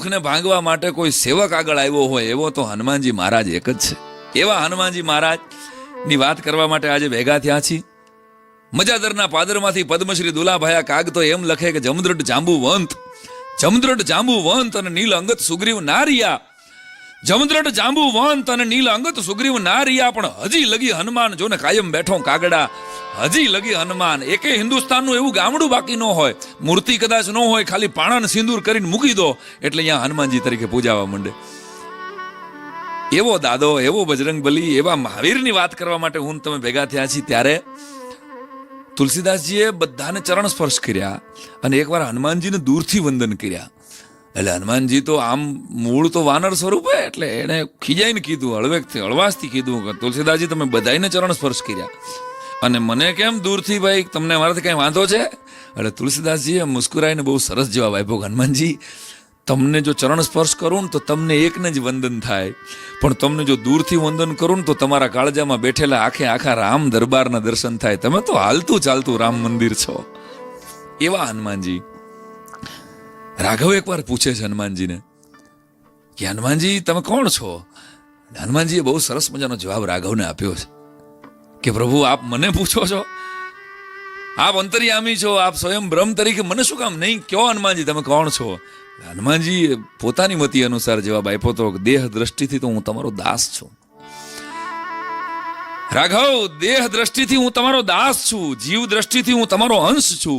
દુઃખને ભાંગવા માટે કોઈ સેવક આગળ આવ્યો હોય એવો તો હનુમાનજી મહારાજ એક જ છે. એવા હનુમાનજી મહારાજ ની વાત કરવા માટે આજે ભેગા થયા છીએ. મજાદરના પાદરમાંથી પદ્મશ્રી દુલાભાયા કાગ તો એમ લખે કે જમદ્રઢ જાંબુવંત અને નીલ અંગત સુગ્રીવ નારિયા. જમદ્રઢ જાંબુવંત અને નીલ અંગત સુગ્રીવ નારિયા, પણ હજી લગી હનુમાન જોને કાયમ બેઠો કાગડા. હજી લગી હનુમાન. એકે હિન્દુસ્તાનનું એવું ગામડું બાકી ન હોય, મૂર્તિ કદાચ ન હોય, ખાલી પાણાને સિંદૂર કરીને મૂકી દો એટલે અહીંયા હનુમાનજી તરીકે પૂજાવા માંડે. એવો દાદો, એવો બજરંગબલી, એવા મહાવીરની વાત કરવા માટે હું તમે ભેગા થયા છીએ. ત્યારે તુલસીદાસજીએ બધાને ચરણ સ્પર્શ કર્યા અને એકવાર હનુમાનજીને દૂરથી વંદન કર્યા. એટલે હનુમાનજી તો આમ મૂળ તો વાનર સ્વરૂપે, એટલે એને ખીજાઈને કીધું, હળવાશથી કીધું કે તુલસીદાસજી તમે બધાને ચરણ સ્પર્શ કર્યા અને મને કેમ દૂરથી, ભાઈ તમને મારાથી કઈ વાંધો છે? એટલે તુલસીદાસજીએ મુસ્કુરાઈને બહુ સરસ જવાબ આપ્યો, હનુમાનજી તમને જો ચરણ સ્પર્શ કરું ને તો તમને એકને જ વંદન થાય, પણ તમને જો દૂરથી વંદન કરું ને તો તમારા કાળજામાં બેઠેલા આખા રામ દરબારના દર્શન થાય. તમે તો હાલતું ચાલતું રામ મંદિર છો. એવા હનુમાનજી. રાઘવ એકવાર પૂછે છે હનુમાનજીને કે હનુમાનજી તમે કોણ છો? હનુમાનજીએ બહુ સરસ મજાનો જવાબ રાઘવને આપ્યો છે કે પ્રભુ આપ મને પૂછો છો? આપ અંતર્યામી છો, આપ સ્વયં બ્રહ્મ તરીકે મને શું કામ નહીં કયો? હનુમાનજી તમે કોણ છો? હનુમાનજી પોતાની મતિ અનુસાર જવાબ આપ્યો તો દેહ દ્રષ્ટિથી તો હું તમારો દાસ છું. રાઘવ, દેહ દ્રષ્ટિથી હું તમારો દાસ છું, જીવ દ્રષ્ટિથી હું તમારો અંશ છું.